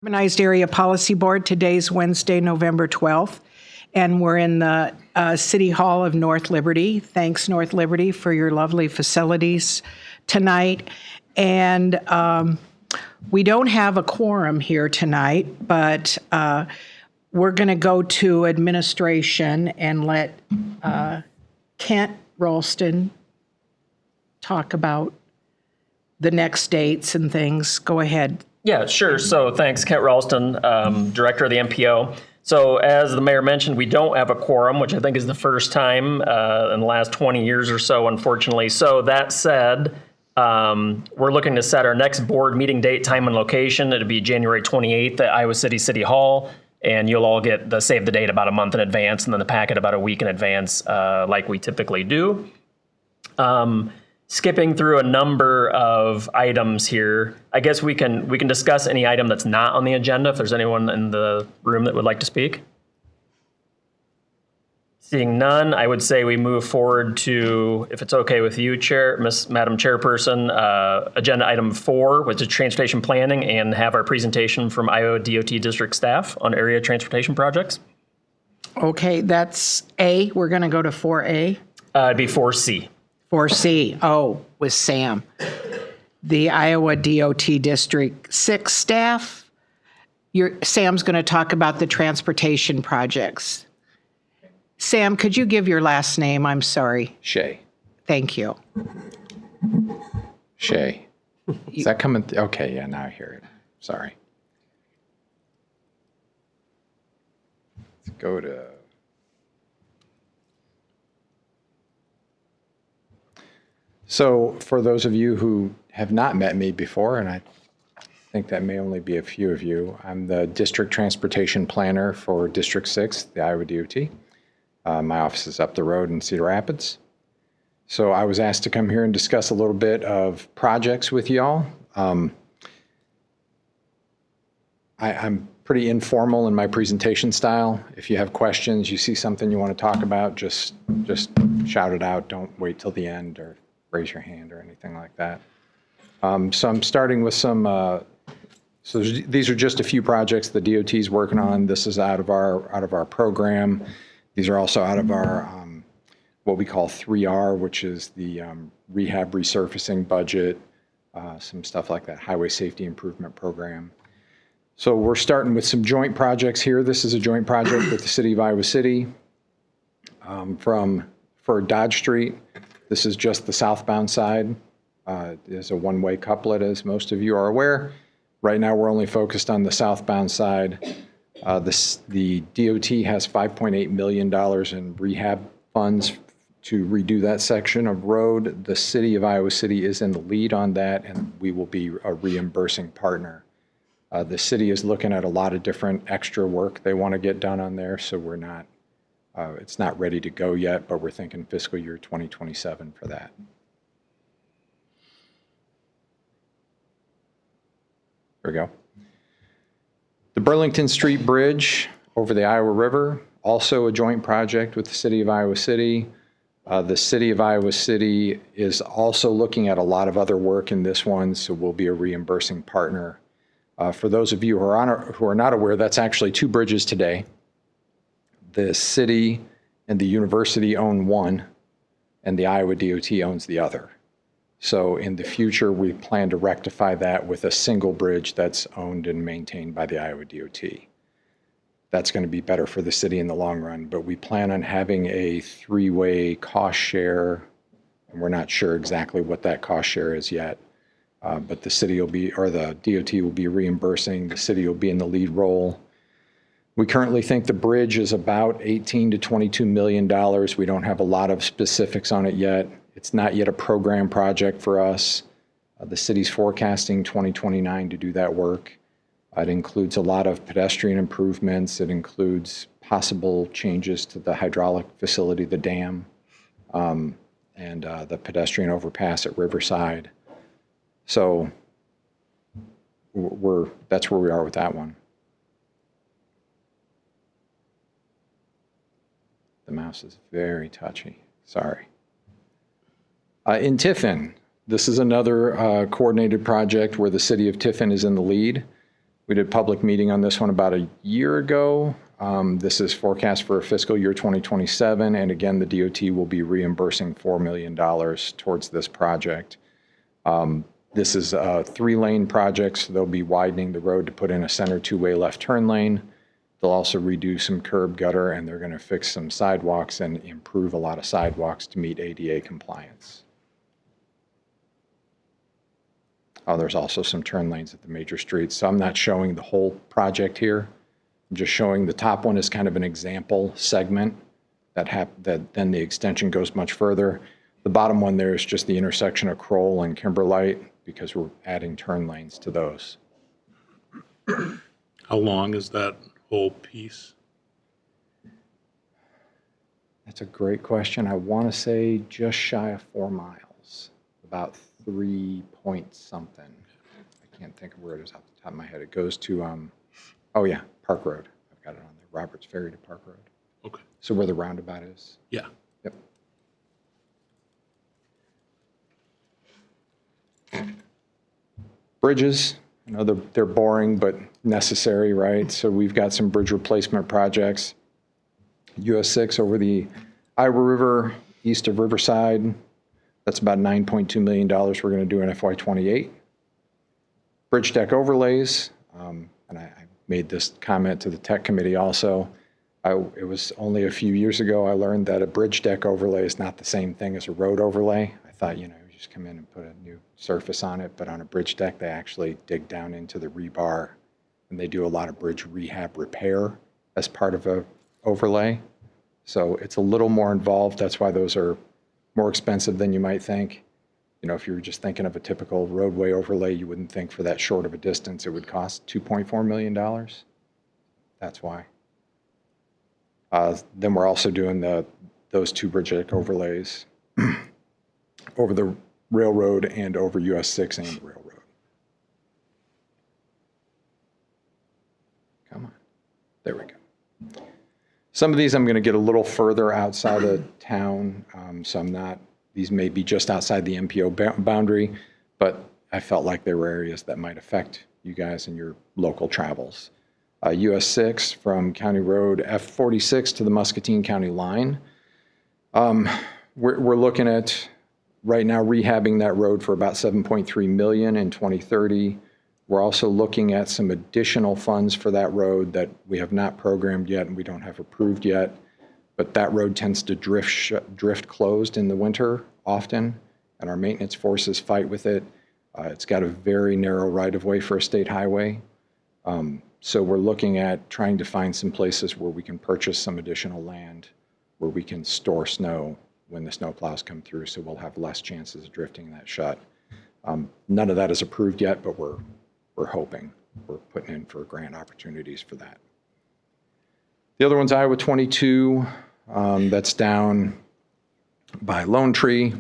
Urbanized Area Policy Board. Today's Wednesday, November 12th, and we're in the City Hall of North Liberty. Thanks, North Liberty, for your lovely facilities tonight. And we don't have a quorum here tonight, but we're going to go to administration and let Kent Ralston talk about the next dates and things. Go ahead. Yeah, sure. So thanks, Kent Ralston, Director of the MPO. So as the mayor mentioned, we don't have a quorum, which I think is the first time in the last 20 years or so, unfortunately. So that said, we're looking to set our next board meeting date, time, and location. It'll be January 28th at Iowa City City Hall, and you'll all get the save the date about a month in advance, and then the packet about a week in advance, like we typically do. Skipping through a number of items here, I guess we can discuss any item that's not on the agenda if there's anyone in the room that would like to speak. Seeing none, I would say we move forward to, if it's okay with you, Madam Chairperson, agenda item 4, which is transportation planning, and have our presentation from Iowa DOT district staff on area transportation projects. Okay, that's A. We're going to go to 4A. It'd be 4C. 4C, with Sam. The Iowa DOT District 6 staff. Sam's going to talk about the transportation projects. Sam, could you give your last name? I'm sorry. Shea. Thank you. Shea. Is that coming? Okay, yeah, now I hear it. Sorry. Let's go to... So for those of you who have not met me before, and I think that may only be a few of you, I'm the District Transportation Planner for District 6, the Iowa DOT. My office is up the road in Cedar Rapids. So I was asked to come here and discuss a little bit of projects with y'all. I'm pretty informal in my presentation style. If you have questions, you see something you want to talk about, just shout it out. Don't wait till the end or raise your hand or anything like that. So I'm starting with some, so these are just a few projects the DOT is working on. This is out of our program. These are also out of our, what we call 3R, which is the rehab resurfacing budget, some stuff like that, highway safety improvement program. So we're starting with some joint projects here. This is a joint project with the city of Iowa City for Dodge Street. This is just the southbound side. It is a one-way couplet, as most of you are aware. Right now, we're only focused on the southbound side. The DOT has $5.8 million in rehab funds to redo that section of road. The city of Iowa City is in the lead on that, and we will be a reimbursing partner. The city is looking at a lot of different extra work they want to get done on there, so we're not, it's not ready to go yet, but we're thinking fiscal year 2027 for that. There we go. The Burlington Street Bridge over the Iowa River, also a joint project with the city of Iowa City. The city of Iowa City is also looking at a lot of other work in this one, so we'll be a reimbursing partner. For those of you who are not aware, that's actually two bridges today. The city and the university own one, and the Iowa DOT owns the other. So in the future, we plan to rectify that with a single bridge that's owned and maintained by the Iowa DOT. That's going to be better for the city in the long run, but we plan on having a three-way cost share, and we're not sure exactly what that cost share is yet. But the city will be, or the DOT will be reimbursing, the city will be in the lead role. We currently think the bridge is about $18 to $22 million. We don't have a lot of specifics on it yet. It's not yet a program project for us. The city's forecasting 2029 to do that work. It includes a lot of pedestrian improvements. It includes possible changes to the hydraulic facility, the dam, and the pedestrian overpass at Riverside. So that's where we are with that one. The mouse is very touchy, sorry. In Tiffin, this is another coordinated project where the city of Tiffin is in the lead. We did a public meeting on this one about a year ago. This is forecast for fiscal year 2027, and again, the DOT will be reimbursing $4 million towards this project. This is a 3-lane project, so they'll be widening the road to put in a center 2-way left turn lane. They'll also redo some curb gutter, and they're going to fix some sidewalks and improve a lot of sidewalks to meet ADA compliance. Oh, there's also some turn lanes at the major streets. So I'm not showing the whole project here. I'm just showing the top one is kind of an example segment that then the extension goes much further. The bottom one there is just the intersection of Kroll and Kimberlite because we're adding turn lanes to those. How long is that whole piece? That's a great question. I want to say just shy of 4 miles, about 3 point something. I can't think of where it is off the top of my head. It goes to, oh yeah, Park Road. I've got it on there. Roberts Ferry to Park Road. Okay. So where the roundabout is. Yeah. Yep. Bridges, I know they're boring, but necessary, right? So we've got some bridge replacement projects. US 6 over the Iowa River, east of Riverside. That's about $9.2 million we're going to do in FY28. Bridge deck overlays, and I made this comment to the tech committee also. It was only a few years ago I learned that a bridge deck overlay is not the same thing as a road overlay. I thought, you just come in and put a new surface on it, but on a bridge deck, they actually dig down into the rebar, and they do a lot of bridge rehab repair as part of a overlay. So it's a little more involved. That's why those are more expensive than you might think. If you were just thinking of a typical roadway overlay, you wouldn't think for that short of a distance it would cost $2.4 million. That's why. Then we're also doing those 2 bridge deck overlays over the railroad and over US 6 and the railroad. Come on. There we go. Some of these I'm going to get a little further outside of town, so these may be just outside the MPO boundary, but I felt like there were areas that might affect you guys in your local travels. US 6 from County Road F46 to the Muscatine County line. We're looking at right now rehabbing that road for about $7.3 million in 2030. We're also looking at some additional funds for that road that we have not programmed yet and we don't have approved yet. But that road tends to drift closed in the winter often, and our maintenance forces fight with it. It's got a very narrow right-of-way for a state highway. So we're looking at trying to find some places where we can purchase some additional land where we can store snow when the snow plows come through, so we'll have less chances of drifting that shut. None of that is approved yet, but we're hoping. We're putting in for grant opportunities for that. The other one's Iowa 22. That's down by Lone Tree,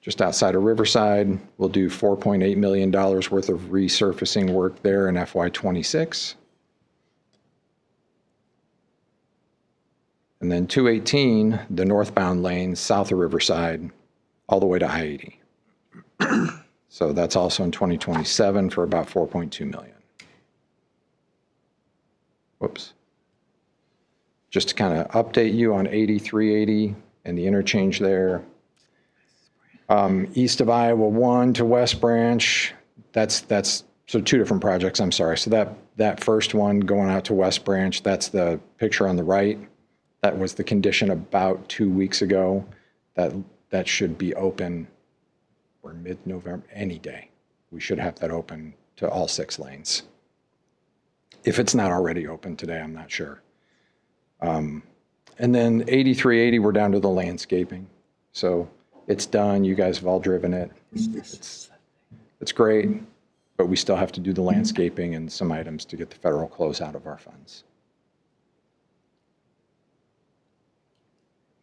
just outside of Riverside. We'll do $4.8 million worth of resurfacing work there in FY26. And then 218, the northbound lane south of Riverside, all the way to I-80. So that's also in 2027 for about $4.2 million. Whoops. Just to kind of update you on 8380 and the interchange there. East of Iowa 1 to West Branch, that's so 2 different projects, I'm sorry. So that first one going out to West Branch, that's the picture on the right. That was the condition about 2 weeks ago. That should be open or mid-November, any day. We should have that open to all 6 lanes. If it's not already open today, I'm not sure. And then 8380, we're down to the landscaping. So it's done. You guys have all driven it. It's great, but we still have to do the landscaping and some items to get the federal closeout of our funds.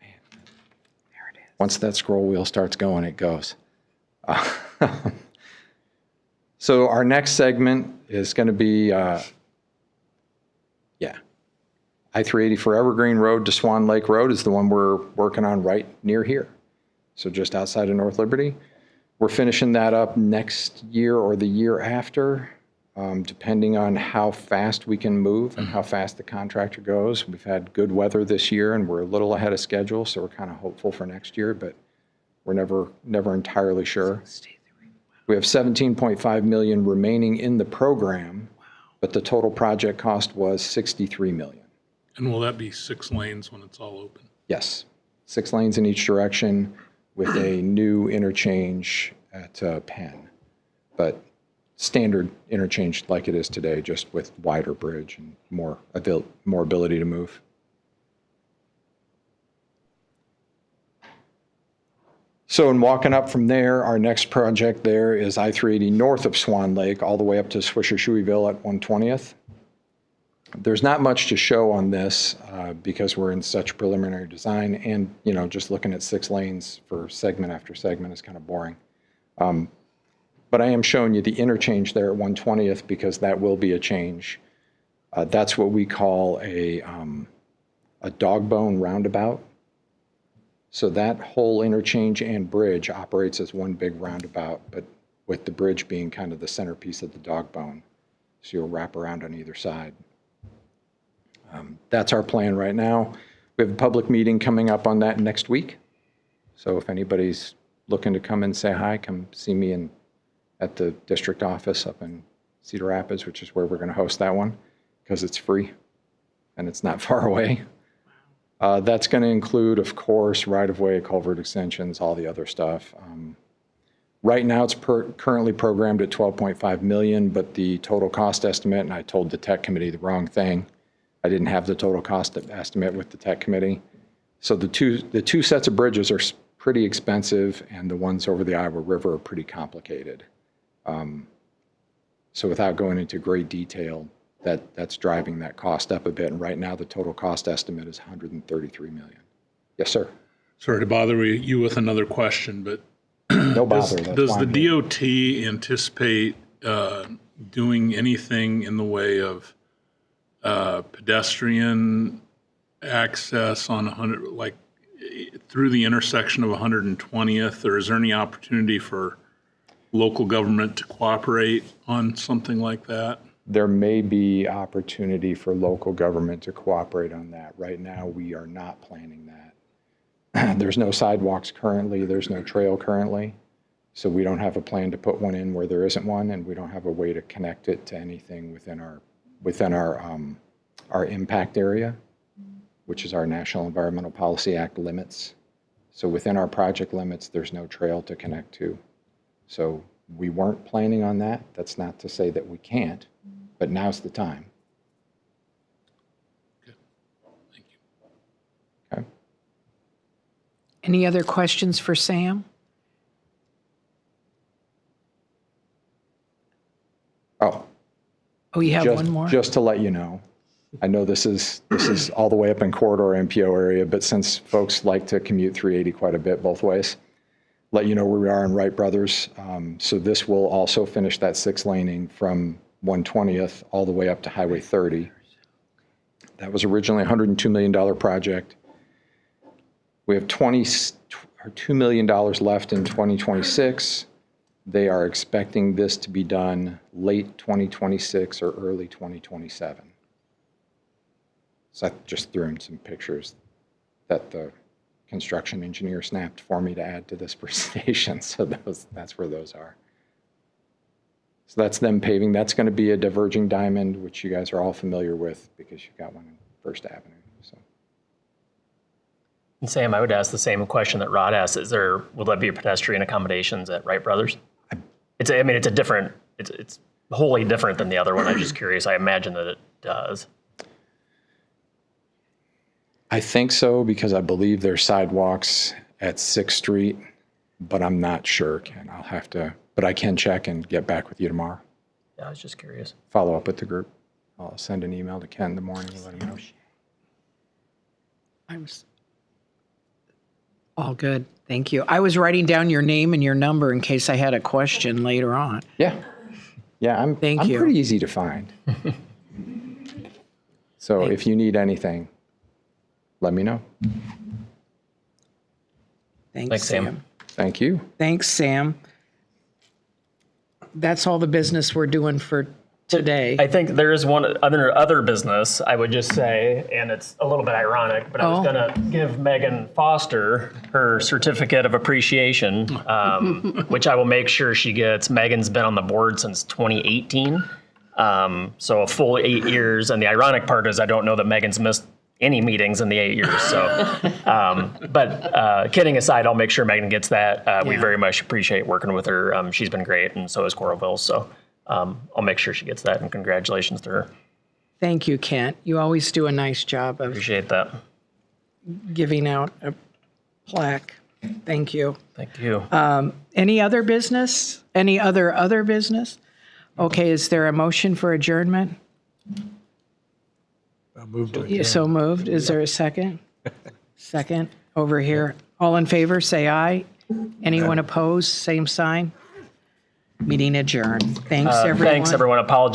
Man, there it is. Once that scroll wheel starts going, it goes. So our next segment is going to be, I-380 for Evergreen Road to Swan Lake Road is the one we're working on right near here. So just outside of North Liberty. We're finishing that up next year or the year after. depending on how fast we can move and how fast the contractor goes. We've had good weather this year, and we're a little ahead of schedule, so we're kind of hopeful for next year, but we're never entirely sure. We have $17.5 million remaining in the program, but the total project cost was $63 million. And will that be 6 lanes when it's all open? Yes, 6 lanes in each direction with a new interchange at Penn, but standard interchange like it is today, just with wider bridge and more ability to move. So in walking up from there, our next project there is I-380 north of Swan Lake, all the way up to Swisher-Shoeyville at 120th. There's not much to show on this because we're in such preliminary design, and just looking at 6 lanes for segment after segment is kind of boring. But I am showing you the interchange there at 120th because that will be a change. That's what we call a dog bone roundabout. So that whole interchange and bridge operates as one big roundabout, but with the bridge being kind of the centerpiece of the dog bone. So you'll wrap around on either side. That's our plan right now. We have a public meeting coming up on that next week. So if anybody's looking to come and say hi, come see me at the district office up in Cedar Rapids, which is where we're going to host that one, because it's free and it's not far away. That's going to include, of course, right-of-way, culvert extensions, all the other stuff. Right now, it's currently programmed at $12.5 million, but the total cost estimate, and I told the tech committee the wrong thing. I didn't have the total cost estimate with the tech committee. So the two sets of bridges are pretty expensive, and the ones over the Iowa River are pretty complicated. So without going into great detail, that's driving that cost up a bit. And right now, the total cost estimate is $133 million. Yes, sir. Sorry to bother you with another question, but No bother. does the DOT anticipate doing anything in the way of pedestrian access on 100, like through the intersection of 120th, or is there any opportunity for local government to cooperate on something like that? There may be opportunity for local government to cooperate on that. Right now, we are not planning that. There's no sidewalks currently. There's no trail currently. So we don't have a plan to put one in where there isn't one, and we don't have a way to connect it to anything within our impact area, which is our National Environmental Policy Act limits. So within our project limits, there's no trail to connect to. So we weren't planning on that. That's not to say that we can't, but now's the time. Good. Thank you. Okay. Any other questions for Sam? Oh, you have one more? Just to let you know, I know this is all the way up in corridor MPO area, but since folks like to commute 380 quite a bit both ways, let you know where we are in Wright Brothers. So this will also finish that 6 laning from 120th all the way up to Highway 30. That was originally a $102 million project. We have $2 million left in 2026. They are expecting this to be done late 2026 or early 2027. So I just threw in some pictures that the construction engineer snapped for me to add to this presentation. So that's where those are. So that's them paving. That's going to be a diverging diamond, which you guys are all familiar with because you've got one in First Avenue. So. And Sam, I would ask the same question that Rod asked. Will there be pedestrian accommodations at Wright Brothers? It's wholly different than the other one. I'm just curious. I imagine that it does. I think so because I believe there's sidewalks at 6th Street, but I'm not sure, Ken. I'll have to, but I can check and get back with you tomorrow. Yeah, I was just curious. Follow up with the group. I'll send an email to Ken in the morning and let him know. All good. Thank you. I was writing down your name and your number in case I had a question later on. Yeah. Yeah, I'm Thank you. pretty easy to find. So if you need anything, let me know. Thanks, Sam. Thank you. Thanks, Sam. That's all the business we're doing for today. I think there is one other business, I would just say, and it's a little bit ironic, but I was going to give Megan Foster her certificate of appreciation, which I will make sure she gets. Megan's been on the board since 2018, so a full 8 years. And the ironic part is I don't know that Megan's missed any meetings in the 8 years. So, but kidding aside, I'll make sure Megan gets that. We very much appreciate working with her. She's been great, and so is Coralville. So I'll make sure she gets that, and congratulations to her. Thank you, Kent. You always do a nice job of Appreciate that. giving out a plaque. Thank you. Thank you. Any other business? Any other business? Okay, is there a motion for adjournment? So moved. Is there a second? Second, over here. All in favor, say aye. Anyone opposed, same sign. Meeting adjourned. Thanks, everyone. Thanks, everyone. Apologies.